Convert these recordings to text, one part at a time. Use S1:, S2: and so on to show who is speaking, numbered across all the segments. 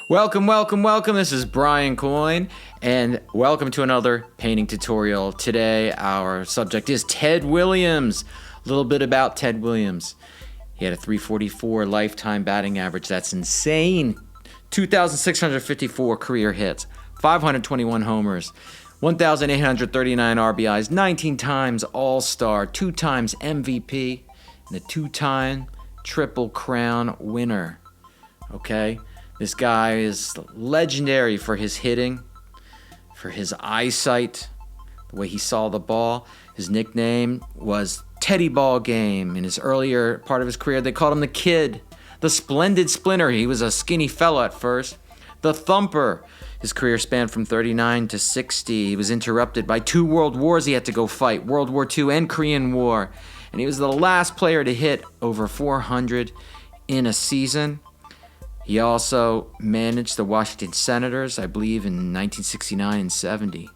S1: Welcome, welcome, welcome. This is Brian Coyne, and welcome to another painting tutorial. Today, our subject is Ted Williams. A little bit about Ted Williams. He had a .344 lifetime batting average. That's insane. 2,654 career hits, 521 homers, 1,839 RBIs, 19 times All-Star, 2 times MVP, and a 2-time Triple Crown winner. Okay? This guy is legendary for his hitting, for his eyesight, the way he saw the ball. His nickname was Teddy Ball Game. In his earlier part of his career, they called him the Kid, the Splendid Splinter. He was a skinny fella at first. The Thumper. His career spanned from 39 to 60. He was interrupted by 2 world wars he had to go fight, World War II and Korean War. And he was the last player to hit over 400 in a season. He also managed the Washington Senators, I believe, in 1969 and 70.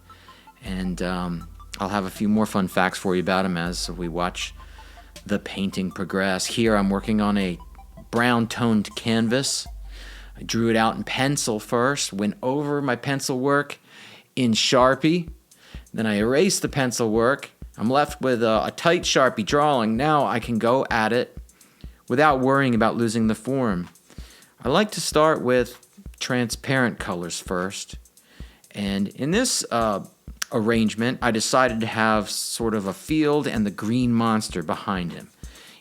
S1: And I'll have a few more fun facts for you about him as we watch the painting progress. Here I'm working on a brown-toned canvas. I drew it out in pencil first, went over my pencil work in Sharpie. Then I erased the pencil work. I'm left with a tight Sharpie drawing. Now I can go at it without worrying about losing the form. I like to start with transparent colors first. And in this arrangement, I decided to have sort of a field and the green monster behind him.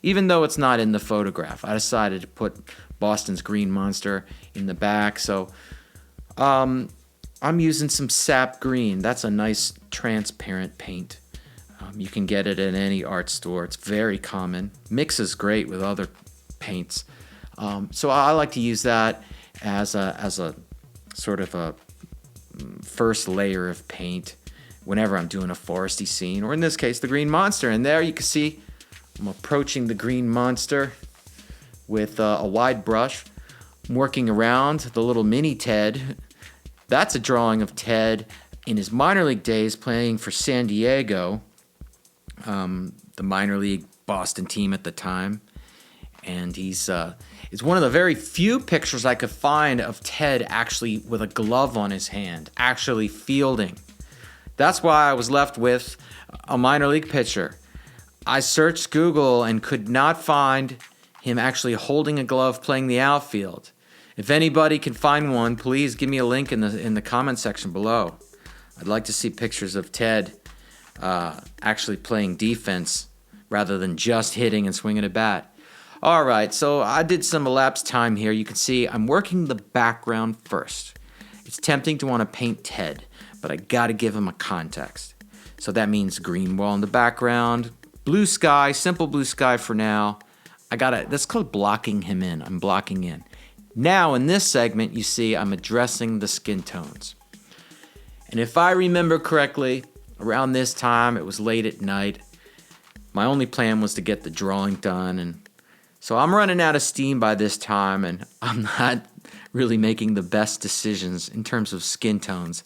S1: Even though it's not in the photograph, I decided to put Boston's green monster in the back. So I'm using some sap green. That's a nice transparent paint. You can get it at any art store. It's very common. Mixes great with other paints. So I like to use that as a sort of a first layer of paint whenever I'm doing a foresty scene, or in this case, the green monster. And there you can see I'm approaching the green monster with a wide brush. I'm working around the little mini Ted. That's a drawing of Ted in his minor league days playing for San Diego, the minor league Boston team at the time. And it's one of the very few pictures I could find of Ted actually with a glove on his hand, actually fielding. That's why I was left with a minor league pitcher. I searched Google and could not find him actually holding a glove playing the outfield. If anybody can find one, please give me a link in the comment section below. I'd like to see pictures of Ted actually playing defense rather than just hitting and swinging a bat. All right, so I did some elapsed time here. You can see I'm working the background first. It's tempting to want to paint Ted, but I got to give him a context. So that means green wall in the background, blue sky, simple blue sky for now. That's called blocking him in. I'm blocking in. Now in this segment, you see I'm addressing the skin tones. And if I remember correctly, around this time, it was late at night. My only plan was to get the drawing done, and so I'm running out of steam by this time, and I'm not really making the best decisions in terms of skin tones.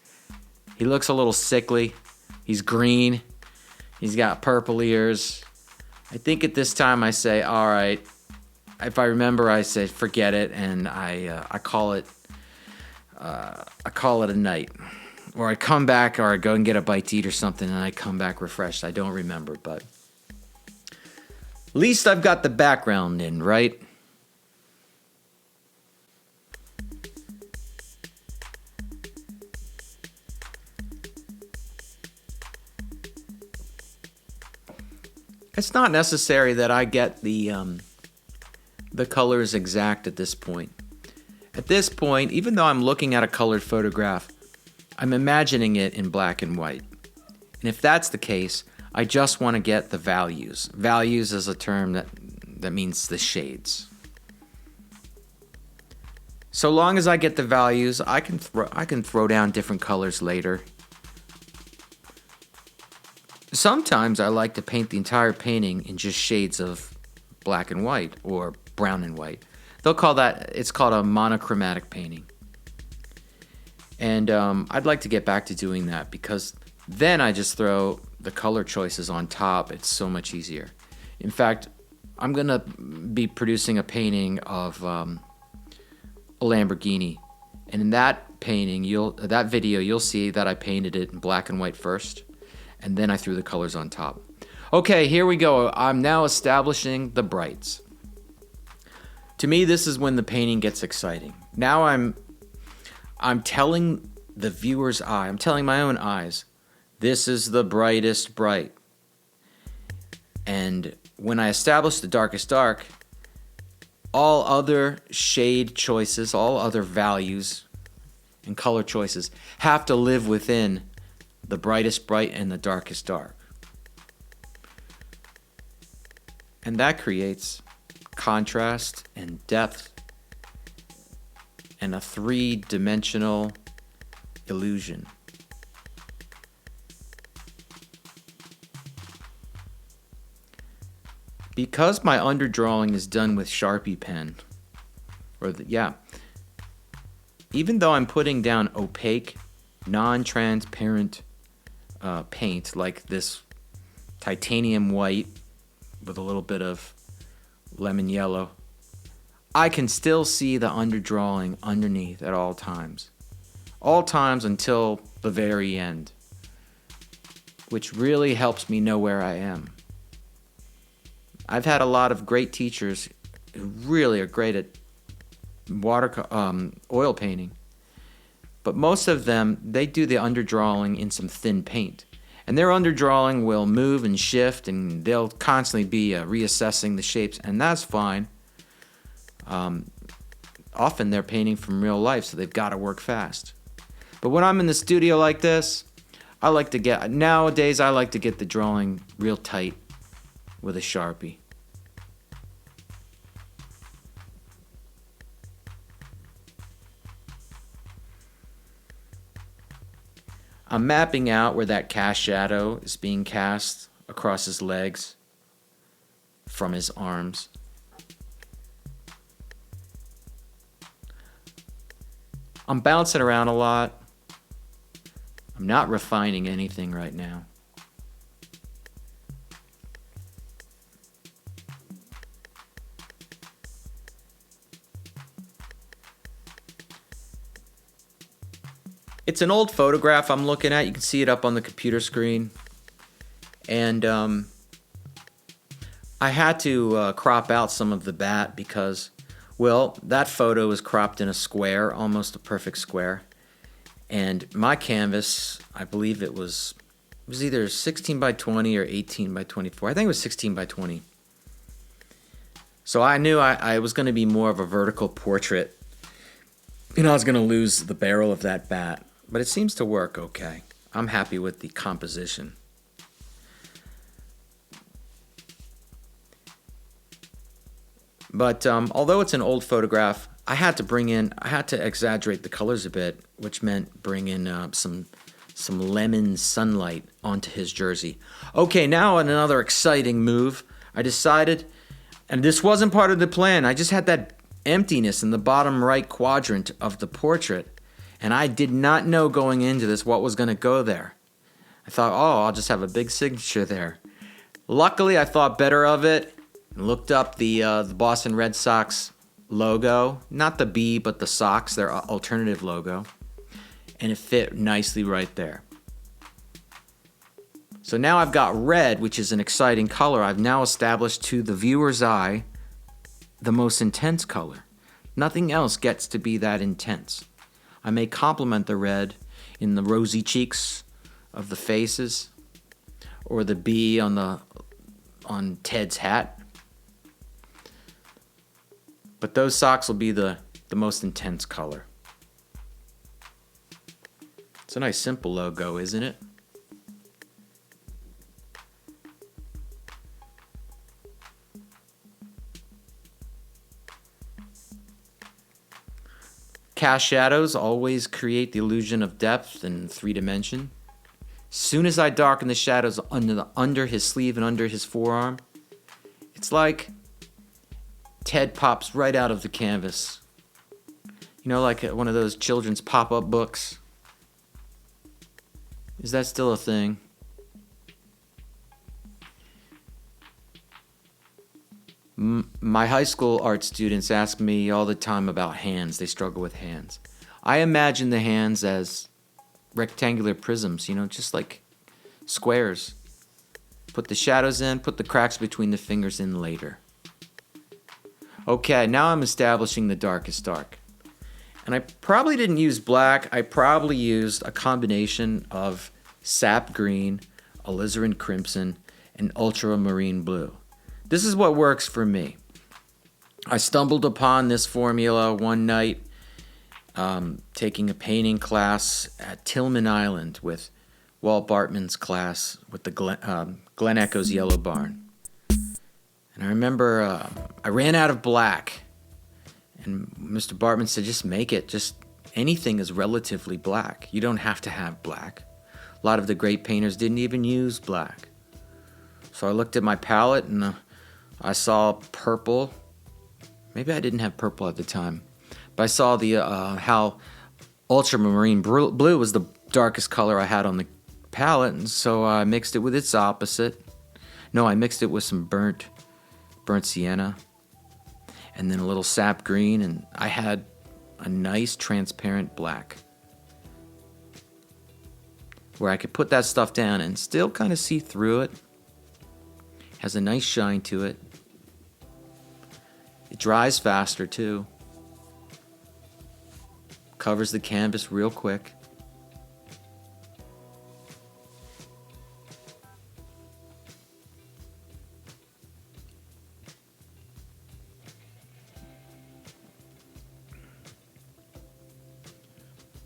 S1: He looks a little sickly. He's green. He's got purple ears. I think at this time I say, all right. If I remember, I say forget it, and I call it a night. Or I come back, or I go and get a bite to eat or something, and I come back refreshed. I don't remember, but at least I've got the background in, right? It's not necessary that I get the colors exact at this point. At this point, even though I'm looking at a colored photograph, I'm imagining it in black and white. And if that's the case, I just want to get the values. Values is a term that means the shades. So long as I get the values, I can throw down different colors later. Sometimes I like to paint the entire painting in just shades of black and white or brown and white. It's called a monochromatic painting. And I'd like to get back to doing that because then I just throw the color choices on top. It's so much easier. In fact, I'm going to be producing a painting of a Lamborghini, And in that painting, that video, you'll see that I painted it in black and white first, and then I threw the colors on top. Okay, here we go. I'm now establishing the brights. To me, this is when the painting gets exciting. Now I'm telling the viewer's eye, I'm telling my own eyes, this is the brightest bright. And when I establish the darkest dark, all other shade choices, all other values and color choices have to live within the brightest bright and the darkest dark. And that creates contrast and depth and a three-dimensional illusion. Because my underdrawing is done with Sharpie pen, even though I'm putting down opaque, non-transparent paint like this titanium white with a little bit of lemon yellow, I can still see the underdrawing underneath at all times. All times until the very end, which really helps me know where I am. I've had a lot of great teachers who really are great at oil painting, but most of them, they do the underdrawing in some thin paint. And their underdrawing will move and shift, and they'll constantly be reassessing the shapes, and that's fine. Often they're painting from real life, so they've got to work fast. But when I'm in the studio like this, nowadays I like to get the drawing real tight with a Sharpie. I'm mapping out where that cast shadow is being cast across his legs from his arms. I'm bouncing around a lot. I'm not refining anything right now. It's an old photograph I'm looking at. You can see it up on the computer screen. And I had to crop out some of the bat because, well, that photo is cropped in a square, almost a perfect square. And my canvas, I believe it was either 16 by 20 or 18 by 24. I think it was 16 by 20. So I knew I was going to be more of a vertical portrait. And I was going to lose the barrel of that bat. But it seems to work okay. I'm happy with the composition. But although it's an old photograph, I had to exaggerate the colors a bit, which meant bring in some lemon sunlight onto his jersey. Okay, now another exciting move. I decided, and this wasn't part of the plan, I just had that emptiness in the bottom right quadrant of the portrait, and I did not know going into this what was going to go there. I thought, I'll just have a big signature there. Luckily, I thought better of it and looked up the Boston Red Sox logo, not the B, but the Sox, their alternative logo, and it fit nicely right there. So now I've got red, which is an exciting color. I've now established to the viewer's eye the most intense color. Nothing else gets to be that intense. I may complement the red in the rosy cheeks of the faces, or the B on Ted's hat. But those socks will be the most intense color. It's a nice simple logo, isn't it? Cast shadows always create the illusion of depth and 3 dimension. Soon as I darken the shadows under his sleeve and under his forearm, it's like Ted pops right out of the canvas. You know, like one of those children's pop-up books. Is that still a thing? My high school art students ask me all the time about hands. They struggle with hands. I imagine the hands as rectangular prisms, just like squares. Put the shadows in, put the cracks between the fingers in later. Okay, now I'm establishing the darkest dark. And I probably didn't use black. I probably used a combination of sap green, alizarin crimson, and ultramarine blue. This is what works for me. I stumbled upon this formula one night taking a painting class at Tillman Island with Walt Bartman's class with the Glen Echoes Yellow Barn. And I remember I ran out of black. And Mr. Bartman said, just make it. Just anything is relatively black. You don't have to have black. A lot of the great painters didn't even use black. So I looked at my palette and I saw purple. Maybe I didn't have purple at the time. But I saw the how ultramarine blue was the darkest color I had on the palette. And so I mixed it with its opposite. No, I mixed it with some burnt sienna. And then a little sap green, and I had a nice transparent black where I could put that stuff down and still kind of see through it. Has a nice shine to it. It dries faster too. Covers the canvas real quick.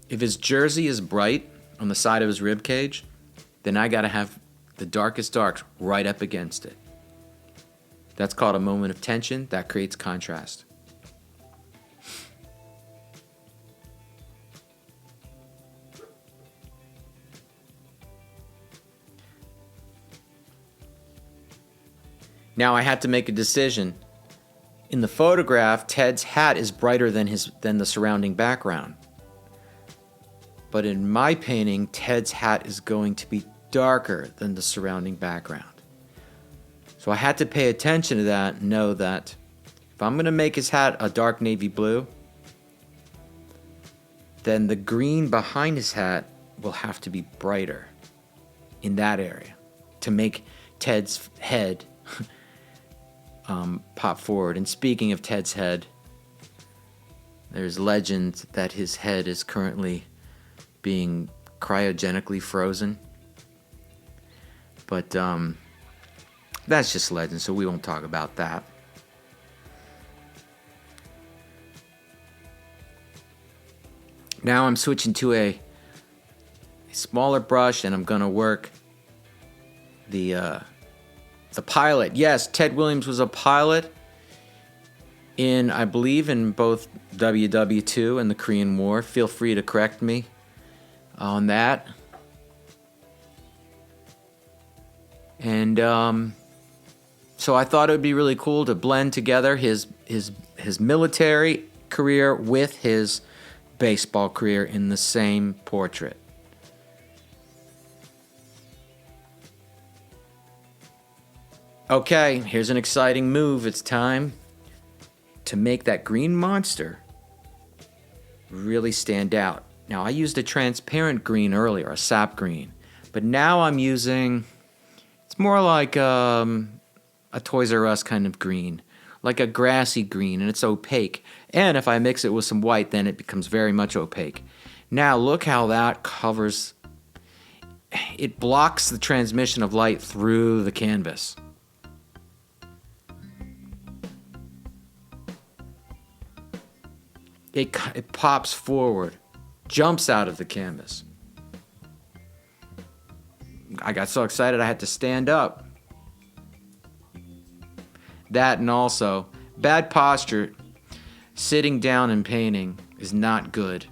S1: If his jersey is bright on the side of his rib cage, then I gotta have the darkest darks right up against it. That's called a moment of tension. That creates contrast. Now I had to make a decision. In the photograph, Ted's hat is brighter than the surrounding background. But in my painting, Ted's hat is going to be darker than the surrounding background. So I had to pay attention to that and know that if I'm going to make his hat a dark navy blue, then the green behind his hat will have to be brighter in that area to make Ted's head pop forward. And speaking of Ted's head, there's legend that his head is currently being cryogenically frozen. But that's just legend, so we won't talk about that. Now I'm switching to a smaller brush, and I'm gonna work the pilot. Yes, Ted Williams was a pilot in, I believe, in both WW2 and the Korean War. Feel free to correct me on that. And so I thought it would be really cool to blend together his military career with his baseball career in the same portrait. Okay, here's an exciting move. It's time to make that green monster really stand out. Now, I used a transparent green earlier, a sap green, but now I'm using, it's more like a Toys R Us kind of green, like a grassy green, and it's opaque. And if I mix it with some white, then it becomes very much opaque. Now, look how that covers, it blocks the transmission of light through the canvas. It pops forward, jumps out of the canvas. I got so excited I had to stand up. That, and also, bad posture, sitting down and painting is not good,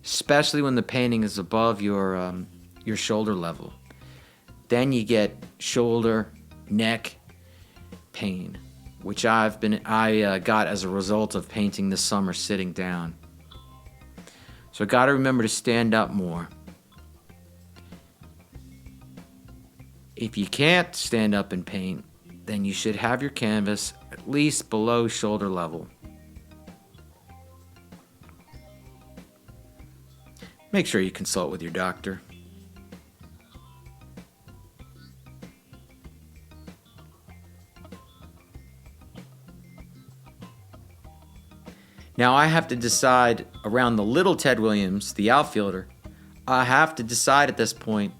S1: especially when the painting is above your shoulder level. Then you get shoulder, neck pain, which I got as a result of painting this summer sitting down. So I got to remember to stand up more. If you can't stand up and paint, then you should have your canvas at least below shoulder level. make sure you consult with your doctor. Now I have to decide around the little Ted Williams, the outfielder. I have to decide at this point,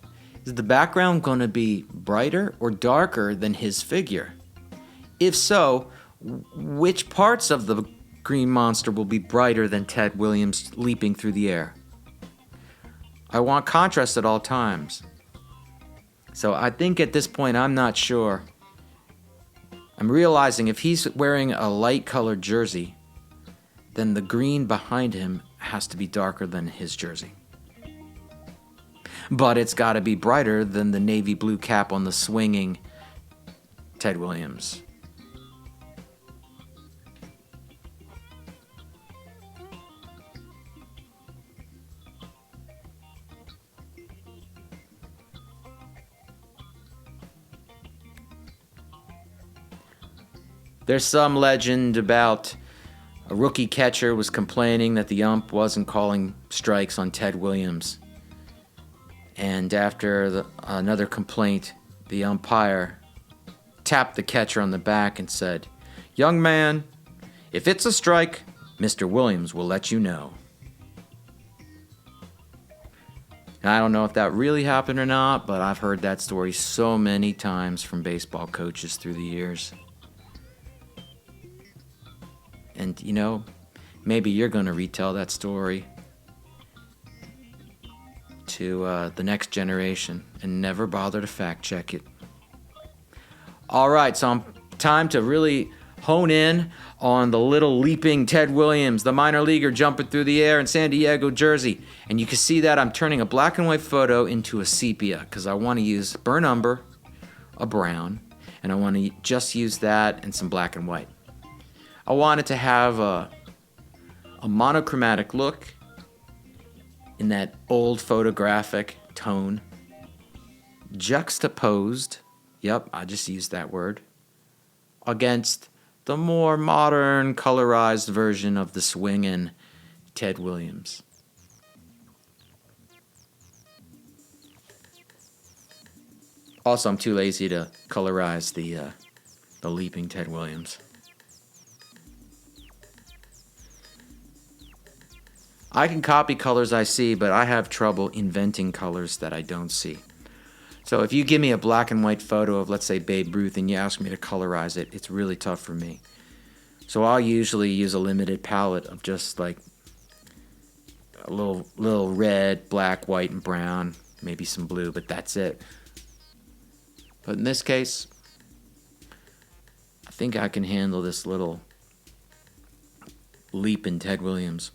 S1: is the background going to be brighter or darker than his figure? If so, which parts of the green monster will be brighter than Ted Williams leaping through the air? I want contrast at all times. So I think at this point I'm not sure. I'm realizing if he's wearing a light colored jersey, then the green behind him has to be darker than his jersey. But it's got to be brighter than the navy blue cap on the swinging Ted Williams. There's some legend about a rookie catcher was complaining that the ump wasn't calling strikes on Ted Williams. And after another complaint, the umpire tapped the catcher on the back and said, "Young man, if it's a strike, Mr. Williams will let you know." I don't know if that really happened or not, but I've heard that story so many times from baseball coaches through the years. And, you know, maybe you're going to retell that story to the next generation and never bother to fact check it. All right, so time to really hone in on the little leaping Ted Williams, the minor leaguer jumping through the air in San Diego jersey. And you can see that I'm turning a black and white photo into a sepia because I want to use burnt umber, a brown, and I want to just use that and some black and white. I wanted to have a monochromatic look in that old photographic tone, juxtaposed, yep, I just used that word, against the more modern colorized version of the swingin' Ted Williams. Also, I'm too lazy to colorize the leaping Ted Williams. I can copy colors I see, but I have trouble inventing colors that I don't see. So if you give me a black and white photo of, let's say, Babe Ruth, and you ask me to colorize it, it's really tough for me. So I'll usually use a limited palette of just like a little red, black, white, and brown, maybe some blue, but that's it. But in this case, I think I can handle this little leap in Ted Williams.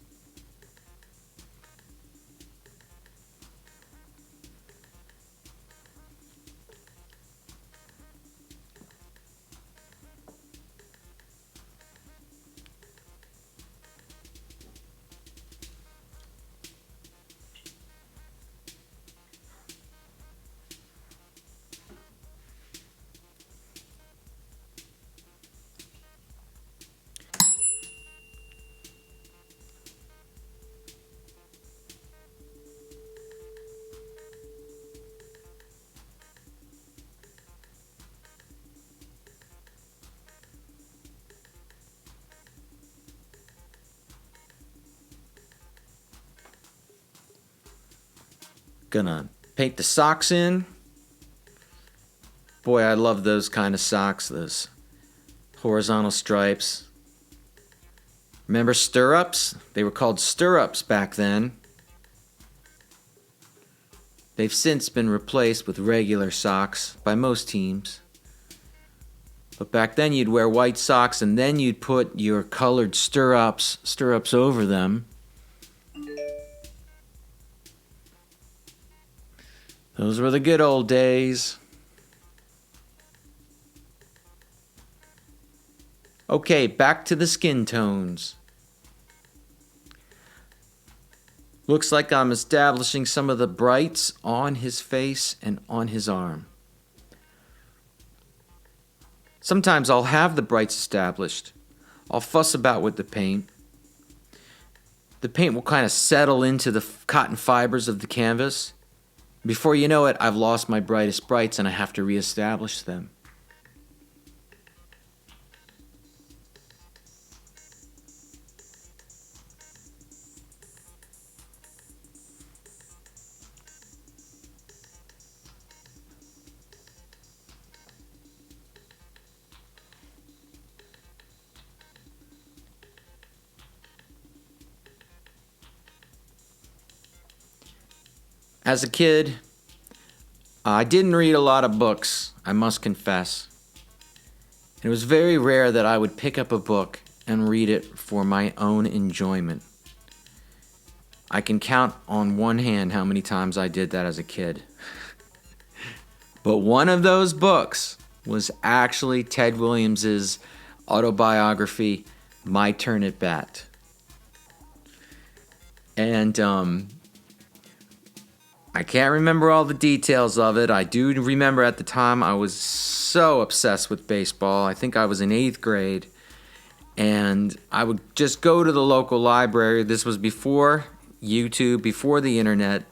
S1: Gonna paint the socks in. Boy, I love those kind of socks, those horizontal stripes. Remember stirrups? They were called stirrups back then. They've since been replaced with regular socks by most teams. But back then you'd wear white socks and then you'd put your colored stirrups over them. Those were the good old days. Okay, back to the skin tones. Looks like I'm establishing some of the brights on his face and on his arm. Sometimes I'll have the brights established. I'll fuss about with the paint. The paint will kind of settle into the cotton fibers of the canvas. Before you know it, I've lost my brightest brights and I have to reestablish them. As a kid, I didn't read a lot of books, I must confess. It was very rare that I would pick up a book and read it for my own enjoyment. I can count on one hand how many times I did that as a kid. But one of those books was actually Ted Williams's autobiography, My Turn at Bat. And I can't remember all the details of it. I do remember at the time I was so obsessed with baseball. I think I was in 8th grade. And I would just go to the local library. This was before YouTube, before the internet.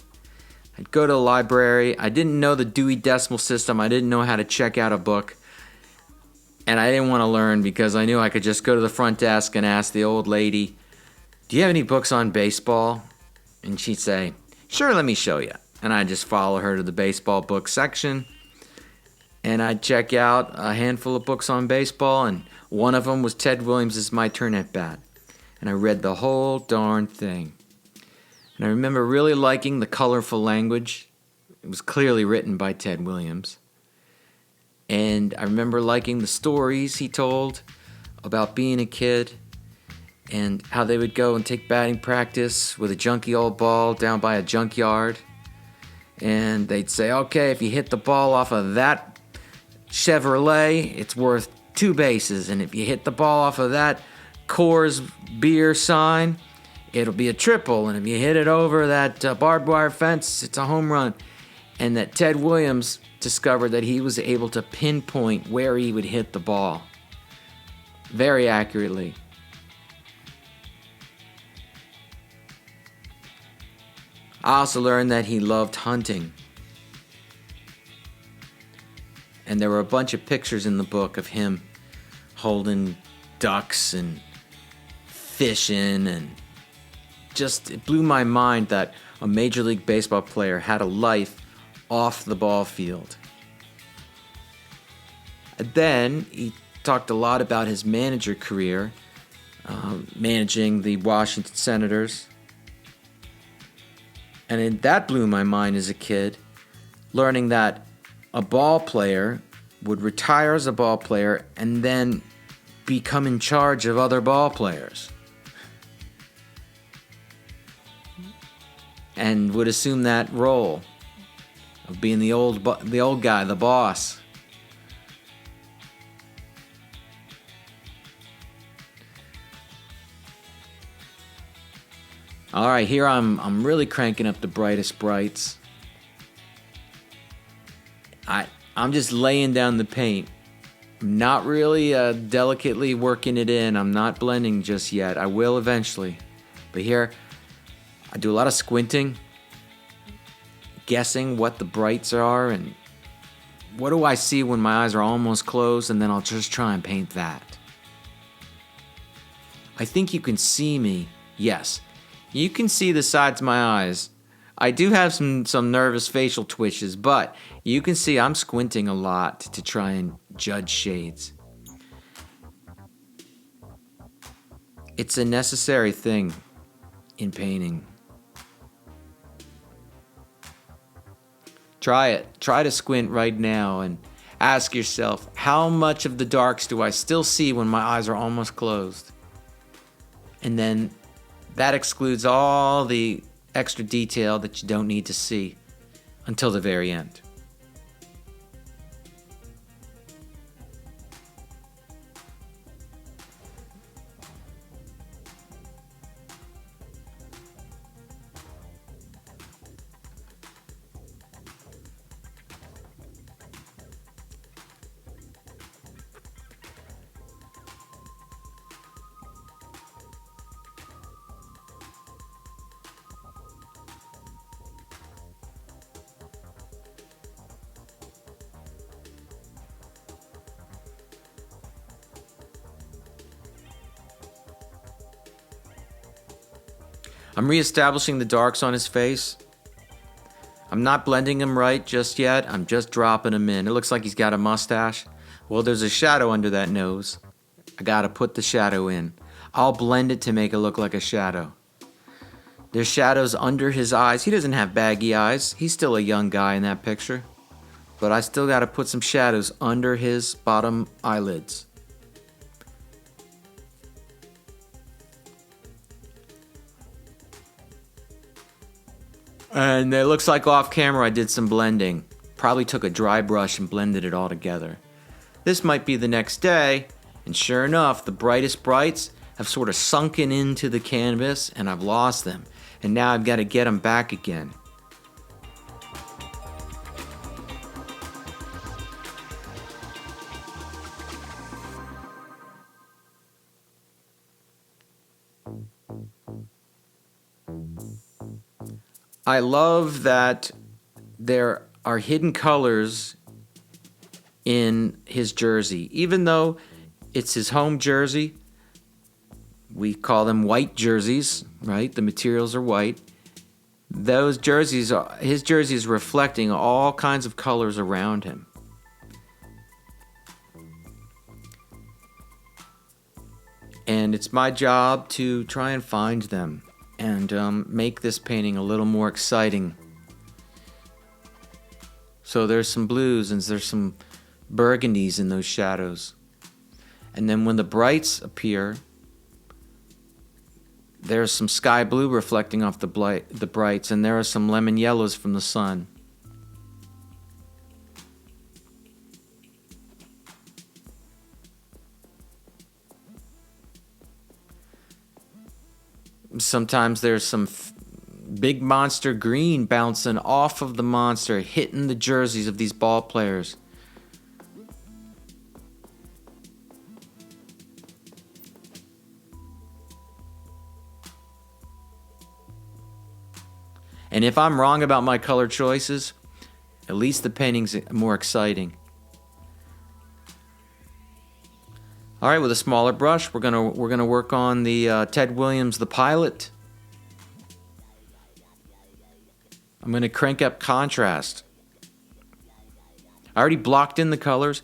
S1: I'd go to the library. I didn't know the Dewey Decimal System. I didn't know how to check out a book. And I didn't want to learn because I knew I could just go to the front desk and ask the old lady, "Do you have any books on baseball?" And she'd say, "Sure, let me show you." And I'd just follow her to the baseball book section. And I'd check out a handful of books on baseball. And one of them was Ted Williams' My Turn at Bat. And I read the whole darn thing. And I remember really liking the colorful language. It was clearly written by Ted Williams. And I remember liking the stories he told about being a kid and how they would go and take batting practice with a junky old ball down by a junkyard. And they'd say, "Okay, if you hit the ball off of that Chevrolet, it's worth 2 bases. And if you hit the ball off of that Coors beer sign, it'll be a triple. And if you hit it over that barbed wire fence, it's a home run." And that Ted Williams discovered that he was able to pinpoint where he would hit the ball very accurately. I also learned that he loved hunting. And there were a bunch of pictures in the book of him holding ducks and fishing, and just it blew my mind that a Major League Baseball player had a life off the ball field. And then he talked a lot about his manager career, managing the Washington Senators. And that blew my mind as a kid, learning that a ball player would retire as a ball player and then become in charge of other ball players. And would assume that role of being the old guy, the boss. All right, here I'm really cranking up the brightest brights. I'm just laying down the paint. I'm not really delicately working it in. I'm not blending just yet. I will eventually. But here, I do a lot of squinting, guessing what the brights are and what do I see when my eyes are almost closed, and then I'll just try and paint that. I think you can see me. Yes. You can see the sides of my eyes. I do have some nervous facial twitches, but you can see I'm squinting a lot to try and judge shades. It's a necessary thing in painting. Try it. Try to squint right now and ask yourself, how much of the darks do I still see when my eyes are almost closed? And then that excludes all the extra detail that you don't need to see until the very end. I'm reestablishing the darks on his face. I'm not blending him right just yet. I'm just dropping him in. It looks like he's got a mustache. Well, there's a shadow under that nose. I gotta put the shadow in. I'll blend it to make it look like a shadow. There's shadows under his eyes. He doesn't have baggy eyes. He's still a young guy in that picture. But I still gotta put some shadows under his bottom eyelids. And it looks like off camera I did some blending. Probably took a dry brush and blended it all together. This might be the next day, and sure enough, the brightest brights have sort of sunken into the canvas and I've lost them. And now I've got to get them back again. I love that there are hidden colors in his jersey. Even though it's his home jersey, we call them white jerseys, right? The materials are white. Those jerseys, his jersey is reflecting all kinds of colors around him. And it's my job to try and find them and make this painting a little more exciting. So there's some blues and there's some burgundies in those shadows. And then when the brights appear, there's some sky blue reflecting off the brights, and there are some lemon yellows from the sun. Sometimes there's some big monster green bouncing off of the monster, hitting the jerseys of these ball players. And if I'm wrong about my color choices, at least the painting's more exciting. All right, with a smaller brush, we're gonna work on the Ted Williams, the pilot. I'm gonna crank up contrast. I already blocked in the colors.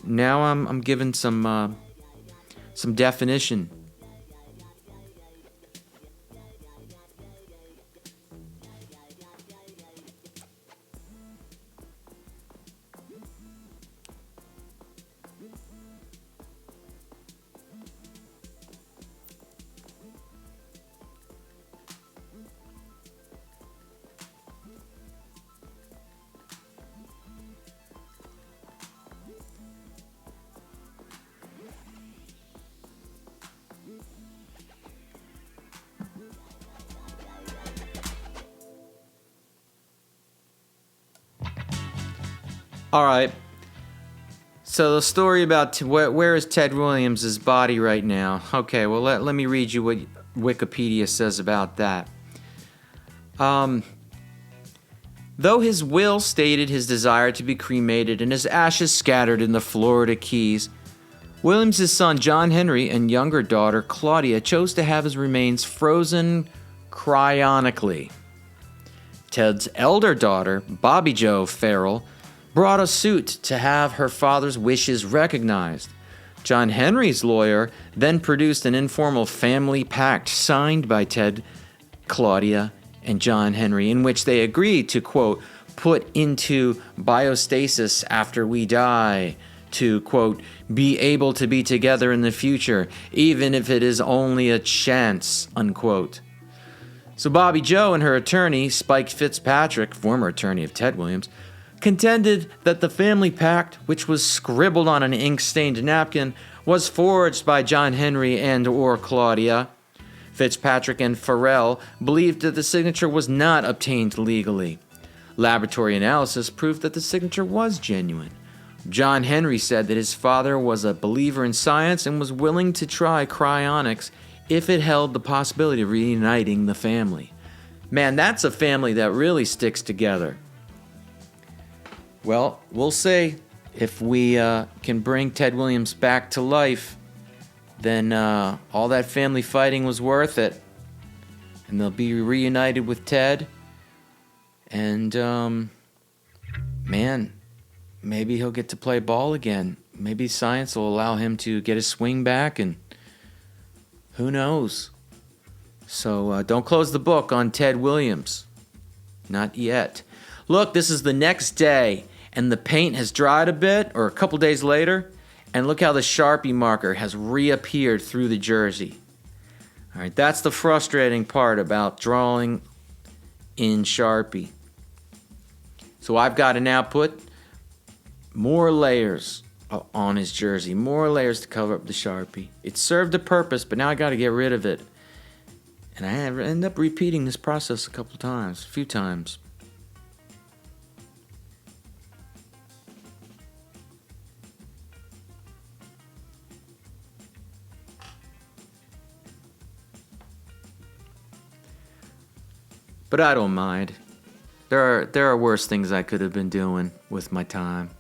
S1: Now I'm giving some definition. All right. So the story about where is Ted Williams' body right now? Okay, well let me read you what Wikipedia says about that. Though his will stated his desire to be cremated and his ashes scattered in the Florida Keys, Williams' son John Henry and younger daughter Claudia chose to have his remains frozen cryonically. Ted's elder daughter, Bobby Jo Farrell, brought a suit to have her father's wishes recognized. John Henry's lawyer then produced an informal family pact signed by Ted, Claudia, and John Henry, in which they agreed to, quote, put into biostasis after we die, to, quote, be able to be together in the future, even if it is only a chance, unquote. So Bobby Jo and her attorney, Spike Fitzpatrick, former attorney of Ted Williams, contended that the family pact, which was scribbled on an ink-stained napkin, was forged by John Henry and or Claudia. Fitzpatrick and Farrell believed that the signature was not obtained legally. Laboratory analysis proved that the signature was genuine. John Henry said that his father was a believer in science and was willing to try cryonics if it held the possibility of reuniting the family. Man, that's a family that really sticks together. Well, we'll see. If we can bring Ted Williams back to life, then all that family fighting was worth it. and they'll be reunited with Ted. And, man, maybe he'll get to play ball again. Maybe science will allow him to get his swing back, and who knows? So don't close the book on Ted Williams. Not yet. Look, this is the next day, and the paint has dried a bit, or a couple days later, and look how the Sharpie marker has reappeared through the jersey. All right, that's the frustrating part about drawing in Sharpie. So I've got to now put more layers on his jersey, more layers to cover up the Sharpie. It served a purpose, but now I got to get rid of it. And I end up repeating this process a few times. But I don't mind. There are worse things I could have been doing with my time.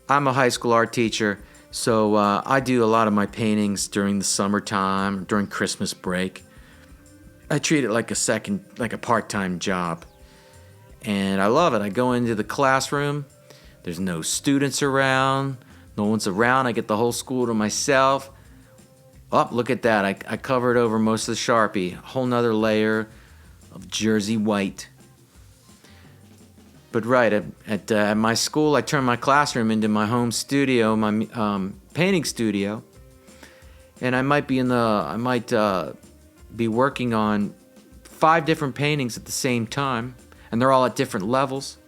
S1: I'm a high school art teacher, so I do a lot of my paintings during the summertime, during Christmas break. I treat it like a part-time job. And I love it. I go into the classroom. There's no students around. No one's around. I get the whole school to myself. Oh, look at that. I covered over most of the Sharpie. A whole nother layer of Jersey white. But right, at my school, I turn my classroom into my home studio, my painting studio. And I might be be working on 5 different paintings at the same time. And they're all at different levels.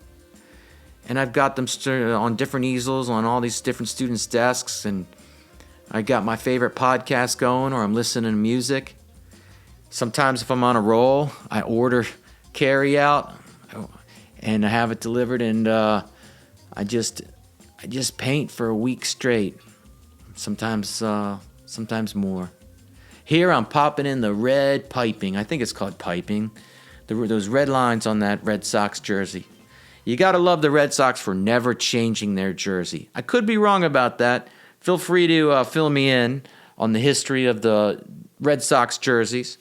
S1: And I've got them on different easels on all these different students' desks. And I got my favorite podcast going, or I'm listening to music. Sometimes if I'm on a roll, I order carry out and I have it delivered, and I just paint for a week straight. Sometimes more. Here I'm popping in the red piping. I think it's called piping. Those red lines on that Red Sox jersey. You gotta love the Red Sox for never changing their jersey. I could be wrong about that. Feel free to fill me in on the history of the Red Sox jerseys.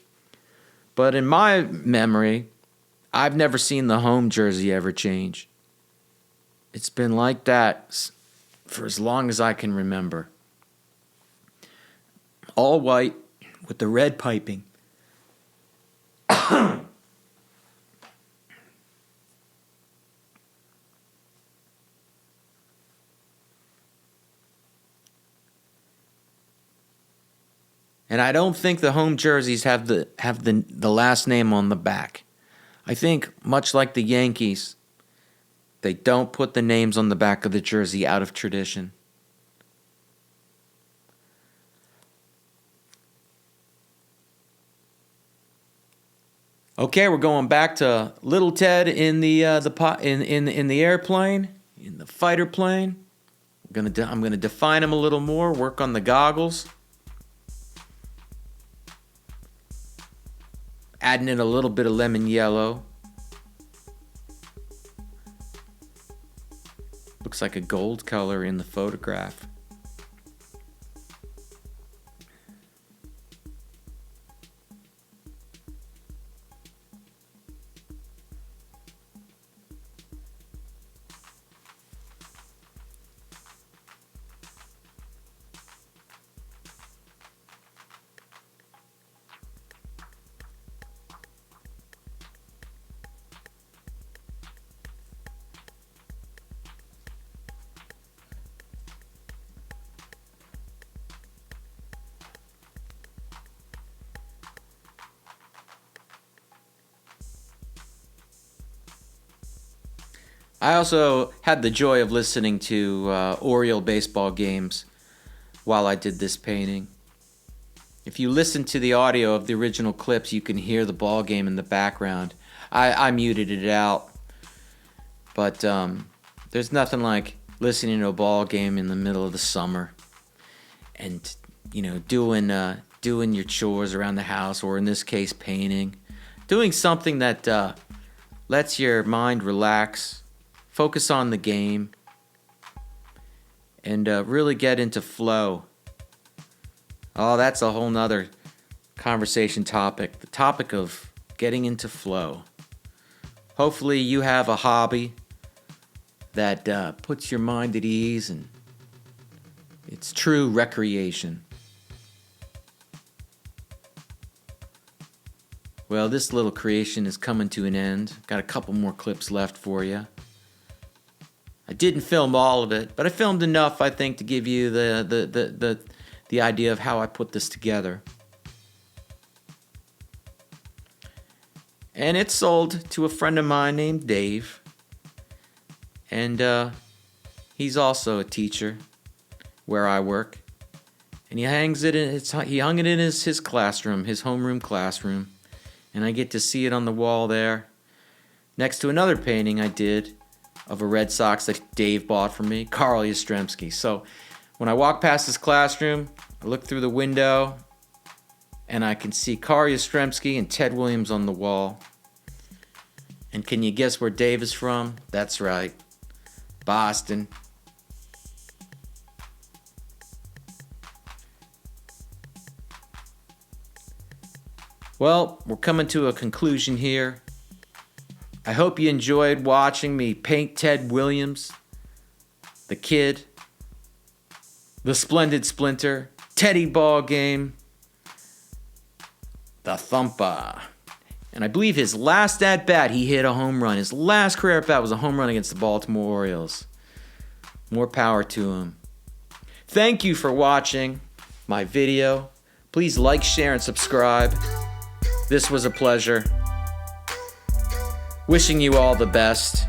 S1: But in my memory, I've never seen the home jersey ever change. It's been like that for as long as I can remember. All white with the red piping. And I don't think the home jerseys have the last name on the back. I think, much like the Yankees, they don't put the names on the back of the jersey out of tradition. Okay, we're going back to Little Ted in the airplane, in the fighter plane. I'm gonna define him a little more. Work on the goggles. Adding in a little bit of lemon yellow. Looks like a gold color in the photograph. I also had the joy of listening to Oriole baseball games while I did this painting. If you listen to the audio of the original clips, you can hear the ball game in the background. I muted it out, but there's nothing like listening to a ball game in the middle of the summer, and doing your chores around the house, or in this case, painting, doing something that lets your mind relax. Focus on the game and really get into flow. Oh, that's a whole nother conversation topic, the topic of getting into flow. Hopefully you have a hobby that puts your mind at ease and it's true recreation. Well, this little creation is coming to an end. Got a couple more clips left for you. I didn't film all of it, but I filmed enough, I think, to give you the idea of how I put this together. And it's sold to a friend of mine named Dave. And he's also a teacher where I work. And he he hung it in his classroom, his homeroom classroom. And I get to see it on the wall there, next to another painting I did of a Red Sox that Dave bought for me, Carl Yastrzemski. So when I walk past his classroom, I look through the window, and I can see Carl Yastrzemski and Ted Williams on the wall. And can you guess where Dave is from? That's right, Boston. Well, we're coming to a conclusion here. I hope you enjoyed watching me paint Ted Williams, the Kid, the Splendid Splinter, Teddy Ball Game, the Thumper. And I believe his last at-bat, he hit a home run. His last career at-bat was a home run against the Baltimore Orioles. More power to him. Thank you for watching my video. Please like, share, and subscribe. This was a pleasure. Wishing you all the best.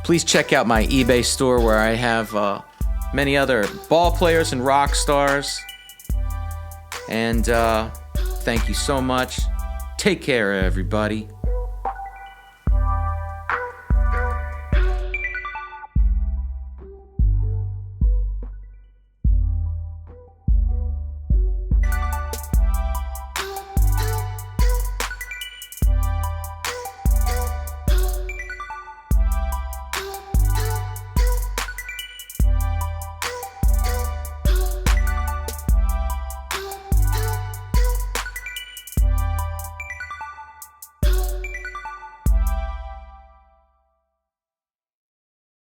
S1: Please check out my eBay store where I have many other ball players and rock stars. And thank you so much. Take care, everybody.